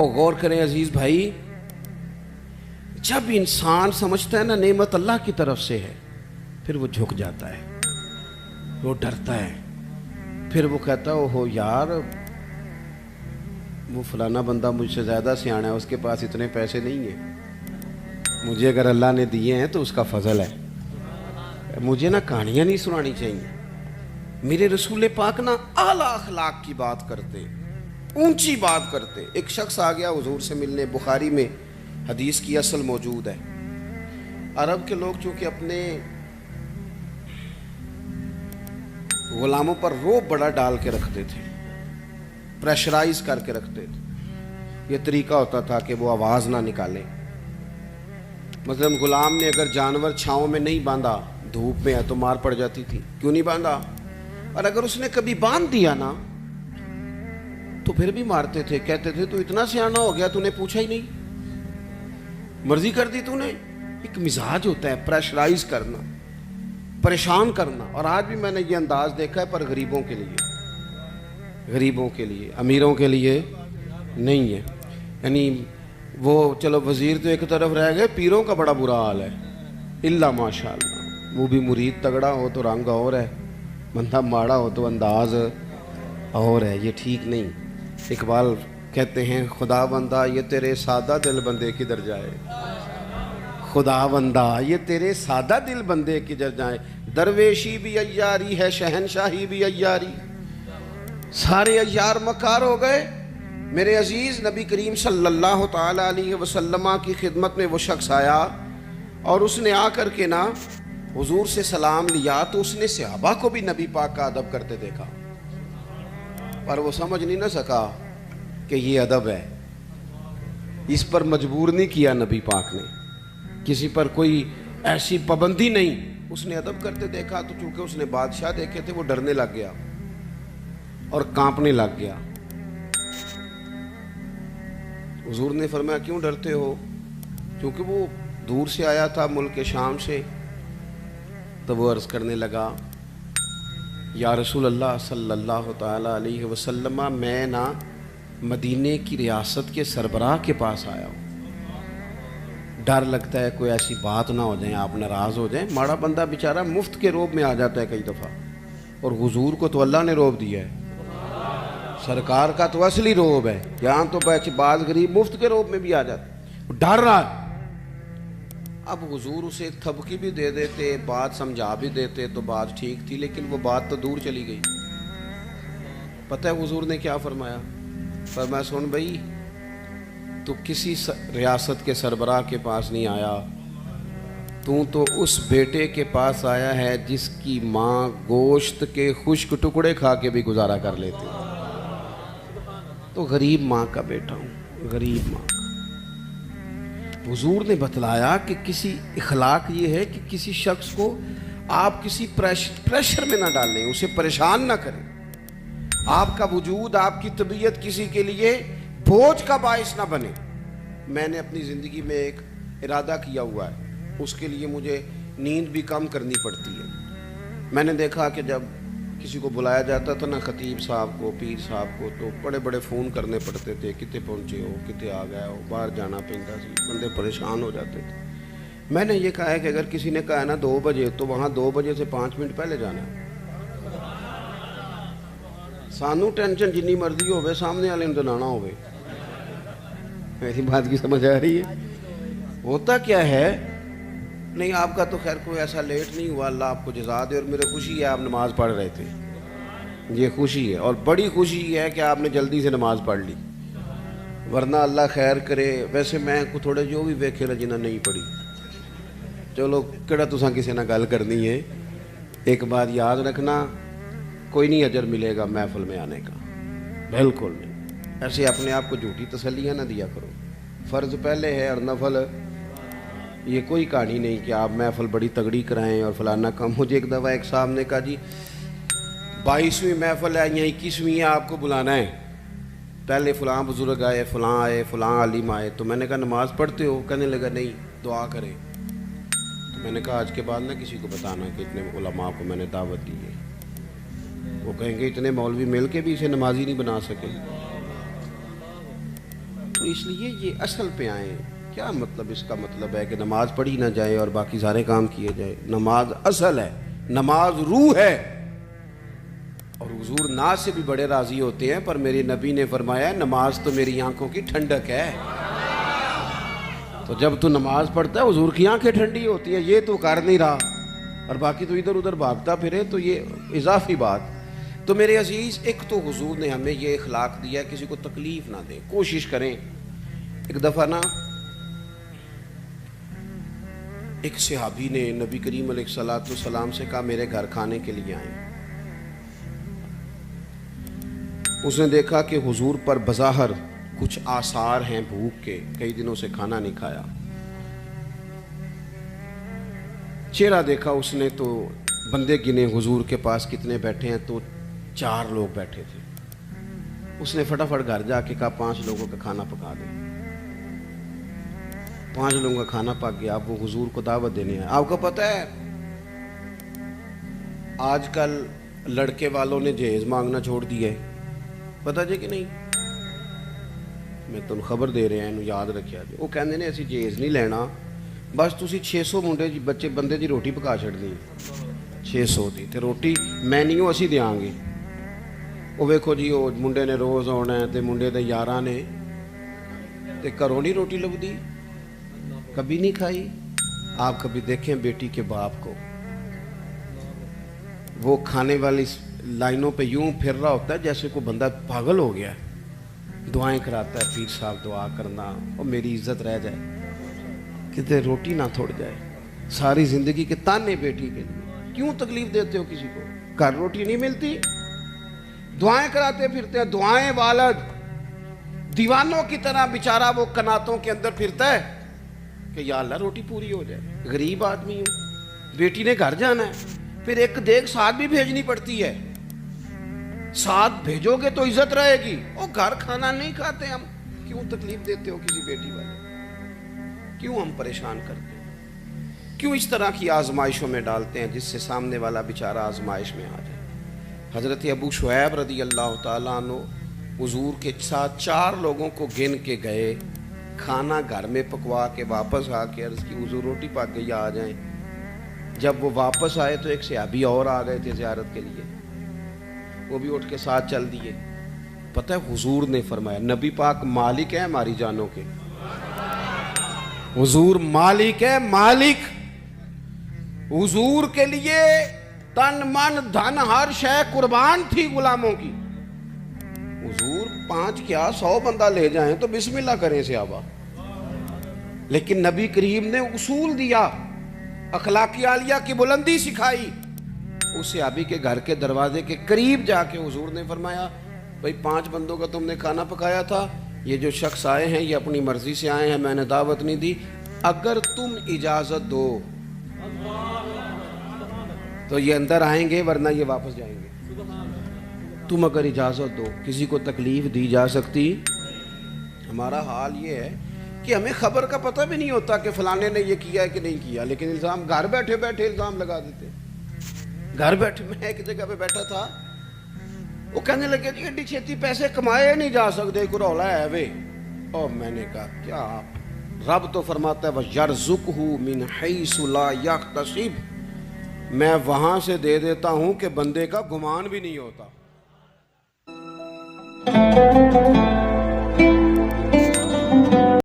اور غور کریں عزیز بھائی، جب انسان سمجھتا ہے نا نعمت اللہ کی طرف سے ہے، پھر وہ جھک جاتا ہے، وہ ڈرتا ہے، پھر وہ کہتا ہے اوہو یار وہ فلانا بندہ مجھ سے زیادہ سیانا ہے، اس کے پاس اتنے پیسے نہیں ہیں، مجھے اگر اللہ نے دیے ہیں تو اس کا فضل ہے، مجھے نا کہانیاں نہیں سنانی چاہیے۔ میرے رسول پاک نا اعلیٰ اخلاق کی بات کرتے، اونچی بات کرتے۔ ایک شخص آ گیا حضور سے ملنے، بخاری میں حدیث کی اصل موجود ہے۔ عرب کے لوگ چونکہ اپنے غلاموں پر روب بڑا ڈال کے رکھتے تھے، پریشرائز کر کے رکھتے تھے۔ یہ طریقہ ہوتا تھا کہ وہ آواز نہ نکالیں۔ مثلا غلام نے اگر جانور چھاؤں میں نہیں باندھا، دھوپ میں ہے تو مار پڑ جاتی تھی، کیوں نہیں باندھا؟ اور اگر اس نے کبھی باندھ دیا نا تو پھر بھی مارتے تھے، کہتے تھے تو اتنا سیانا ہو گیا، تو نے پوچھا ہی نہیں، مرضی کر دی تو نے۔ ایک مزاج ہوتا ہے پریشرائز کرنا، پریشان کرنا۔ اور آج بھی میں نے یہ انداز دیکھا ہے، پر غریبوں کے لیے، غریبوں کے لیے، امیروں کے لیے نہیں ہے۔ یعنی وہ چلو وزیر تو ایک طرف رہ گئے، پیروں کا بڑا برا حال ہے، الا ماشاء اللہ۔ وہ بھی مرید تگڑا ہو تو رنگ اور ہے، بندہ ماڑا ہو تو انداز اور ہے، یہ ٹھیک نہیں۔ اقبال کہتے ہیں خدا بندہ یہ تیرے سادہ دل بندے کدھر جائے، خدا بندہ یہ تیرے سادہ دل بندے کدھر جائے، درویشی بھی عیاری ہے، شہنشاہی بھی عیاری، سارے عیار مکار ہو گئے۔ میرے عزیز نبی کریم صلی اللہ تعالی علیہ وسلم کی خدمت میں وہ شخص آیا اور اس نے آ کر کے نا حضور سے سلام لیا، تو اس نے صحابہ کو بھی نبی پاک کا ادب کرتے دیکھا، پر وہ سمجھ نہیں نہ سکا کہ یہ ادب ہے۔ اس پر مجبور نہیں کیا نبی پاک نے، کسی پر کوئی ایسی پابندی نہیں، اس نے ادب کرتے دیکھا۔ تو چونکہ اس نے بادشاہ دیکھے تھے، وہ ڈرنے لگ گیا اور کانپنے لگ گیا۔ حضور نے فرمایا کیوں ڈرتے ہو؟ کیونکہ وہ دور سے آیا تھا، ملک شام سے۔ تو وہ عرض کرنے لگا یا رسول اللہ صلی اللہ تعالی علیہ وسلم، میں نا مدینے کی ریاست کے سربراہ کے پاس آیا ہوں، ڈر لگتا ہے کوئی ایسی بات نہ ہو جائیں، آپ ناراض ہو جائیں۔ ماڑا بندہ بیچارہ مفت کے روب میں آ جاتا ہے کئی دفعہ، اور حضور کو تو اللہ نے روب دیا ہے، سرکار کا تو اصلی روب ہے۔ یہاں تو بعض غریب مفت کے روب میں بھی آ جاتے، ڈر رہا ہے۔ اب حضور اسے تھبکی بھی دے دیتے، بات سمجھا بھی دیتے تو بات ٹھیک تھی، لیکن وہ بات تو دور چلی گئی۔ پتہ ہے حضور نے کیا فرمایا؟ فرمایا سن بھائی، تو کسی ریاست کے سربراہ کے پاس نہیں آیا، تو اس بیٹے کے پاس آیا ہے جس کی ماں گوشت کے خشک ٹکڑے کھا کے بھی گزارا کر لیتی، تو غریب ماں کا بیٹا ہوں، غریب ماں کا۔ حضور نے بتلایا کہ کسی اخلاق یہ ہے کہ کسی شخص کو آپ کسی پریشر میں نہ ڈالیں، اسے پریشان نہ کریں، آپ کا وجود، آپ کی طبیعت کسی کے لیے بوجھ کا باعث نہ بنے۔ میں نے اپنی زندگی میں ایک ارادہ کیا ہوا ہے، اس کے لیے مجھے نیند بھی کم کرنی پڑتی ہے۔ میں نے دیکھا کہ جب کسی کو بلایا جاتا تھا نا، خطیب صاحب کو، پیر صاحب کو، تو بڑے بڑے فون کرنے پڑتے تھے، کتے پہنچے ہو، کتے آ گئے ہو، باہر جانا پڑتا سی، بندے پریشان ہو جاتے تھے۔ میں نے یہ کہا ہے کہ اگر کسی نے کہا ہے نا 2 بجے، تو وہاں 2 بجے سے 5 منٹ پہلے جانا ہے۔ سانو ٹینشن جنی مرضی ہوئے، سامنے والے نے دلانا ہوئے۔ میری بات کی سمجھ آ رہی ہے؟ ہوتا کیا ہے، نہیں آپ کا تو خیر کوئی ایسا لیٹ نہیں ہوا، اللہ آپ کو جزا دے، اور میرے خوشی ہے آپ نماز پڑھ رہے تھے، یہ خوشی ہے، اور بڑی خوشی یہ ہے کہ آپ نے جلدی سے نماز پڑھ لی، ورنہ اللہ خیر کرے۔ ویسے میں کو تھوڑے جو بھی ویکھے نا جنہیں نہیں پڑھی، چلو کہڑا تساں کسی نہ گل کرنی ہے، ایک بات یاد رکھنا، کوئی نہیں اجر ملے گا محفل میں آنے کا، بالکل نہیں۔ ایسے اپنے آپ کو جھوٹی تسلیاں نہ دیا کرو، فرض پہلے ہے اور نفل، یہ کوئی کہانی نہیں کہ آپ محفل بڑی تگڑی کرائیں اور فلانا کم۔ مجھے ایک دفعہ ایک صاحب نے کہا جی 22ویں محفل ہے یا 21ویں ہے، آپ کو بلانا ہے، پہلے فلاں بزرگ آئے، فلاں عالم آئے، تو میں نے کہا نماز پڑھتے ہو؟ کہنے لگا نہیں، دعا کریں۔ تو میں نے کہا آج کے بعد نہ کسی کو بتانا کہ اتنے علماء کو میں نے دعوت دی ہے، وہ کہیں گے اتنے مولوی مل کے بھی اسے نمازی نہیں بنا سکے۔ تو اس لیے یہ اصل پہ آئیں. کیا مطلب اس کا مطلب ہے کہ نماز پڑھی نہ جائے اور باقی سارے کام کیے جائے؟ نماز اصل ہے، نماز روح ہے. اور حضور ناز سے بھی بڑے راضی ہوتے ہیں، پر میرے نبی نے فرمایا نماز تو میری آنکھوں کی ٹھنڈک ہے. تو جب تو نماز پڑھتا ہے حضور کی آنکھیں ٹھنڈی ہوتی ہے. یہ تو کر نہیں رہا اور باقی تو ادھر ادھر بھاگتا پھرے، تو یہ اضافی بات. تو میرے عزیز، ایک تو حضور نے ہمیں یہ اخلاق دیا کسی کو تکلیف نہ دیں، کوشش کریں. ایک دفعہ نا ایک صحابی نے نبی کریم علیہ الصلوۃ والسلام سے کہا میرے گھر کھانے کے لیے آئیں. اس نے دیکھا کہ حضور پر بظاہر کچھ آثار ہیں بھوک کے، کئی دنوں سے کھانا نہیں کھایا. چہرہ دیکھا اس نے تو بندے گنے حضور کے پاس کتنے بیٹھے ہیں، تو 4 لوگ بیٹھے تھے. اس نے فٹافٹ گھر جا کے کہا 5 لوگوں کا کھانا پکا دیں. 5 لوگوں کا کھانا پک گیا. اب وہ حضور کو دعوت دینے آئے. آپ کو پتہ ہے آج کل لڑکے والوں نے جہیز مانگنا چھوڑ دیا ہے، پتہ جی کہ نہیں؟ میں تم خبر دے رہے ہیں، یاد رکھیا جی. وہ کہندے نے اسی جہیز نہیں لینا، بس تسی 600 منڈے جی بچے بندے دی روٹی پکا چھڑنی. 600 دی تے روٹی میں نہیں اسی دیاں گے. وہ ویکھو جی وہ منڈے نے روز آنا ہے تے منڈے دے یاراں نے تے گھروں نہیں روٹی لبدی، کبھی نہیں کھائی. آپ کبھی دیکھیں بیٹی کے باپ کو، وہ کھانے والی لائنوں پہ یوں پھر رہا ہوتا ہے جیسے کوئی بندہ پاگل ہو گیا ہے. دعائیں کراتا ہے، پیر صاحب دعا کرنا اور میری عزت رہ جائے، کتے روٹی نہ تھوڑ جائے. ساری زندگی کے تانے بیٹی کے لیے کیوں تکلیف دیتے ہو کسی کو؟ گھر روٹی نہیں ملتی، دعائیں کراتے پھرتے ہیں. دعائیں والد دیوانوں کی طرح بیچارہ وہ کناتوں کے اندر پھرتا ہے کہ یا اللہ روٹی پوری ہو جائے. غریب آدمی ہوں، بیٹی نے گھر جانا ہے، پھر ایک دیگ ساتھ بھی بھیجنی پڑتی ہے. ساتھ بھیجو گے تو عزت رہے گی. اور گھر کھانا نہیں کھاتے ہم، کیوں تکلیف دیتے ہو کسی بیٹی والے؟ کیوں ہم پریشان کرتے ہیں؟ کیوں اس طرح کی آزمائشوں میں ڈالتے ہیں جس سے سامنے والا بیچارہ آزمائش میں آ جائے؟ حضرت ابو شعیب رضی اللہ تعالیٰ عنہ حضور کے ساتھ 4 لوگوں کو گن کے گئے، کھانا گھر میں پکوا کے واپس آ کے عرض کی حضور روٹی پک گئی آ جائیں. جب وہ واپس آئے تو ایک صحابی اور آ گئے تھے زیارت کے لیے، وہ بھی اٹھ کے ساتھ چل دیے. پتہ ہے حضور نے فرمایا، نبی پاک مالک ہے ہماری جانوں کے، حضور مالک ہے، مالک. حضور کے لیے تن من دھن ہر شے قربان تھی غلاموں کی. حضور 5 کیا 100 بندہ لے جائیں تو بسم اللہ کریں صحابہ. لیکن نبی کریم نے اصول دیا، اخلاقی عالیہ کی بلندی سکھائی. اس صحابی کے گھر کے دروازے کے قریب جا کے حضور نے فرمایا بھائی 5 بندوں کا تم نے کھانا پکایا تھا، یہ جو شخص آئے ہیں یہ اپنی مرضی سے آئے ہیں، میں نے دعوت نہیں دی، اگر تم اجازت دو تو یہ اندر آئیں گے ورنہ یہ واپس جائیں گے. تم اگر اجازت دو، کسی کو تکلیف دی جا سکتی. ہمارا حال یہ ہے کہ ہمیں خبر کا پتہ بھی نہیں ہوتا کہ فلانے نے یہ کیا ہے کہ نہیں کیا، لیکن الزام گھر بیٹھے بیٹھے الزام لگا دیتے. گھر بیٹھے میں ایک جگہ پہ بیٹھا تھا، وہ کہنے لگے جی ایڈی چھیتی پیسے کمائے نہیں جا سکتے، کوئی رولا ہے وے. اور میں نے کہا کیا آپ، رب تو فرماتا ہے وَيَرْزُقْهُ مِنْ حَيْثُ لَا يَحْتَسِبُ، میں وہاں سے دے دیتا ہوں کہ بندے کا گمان بھی نہیں ہوتا.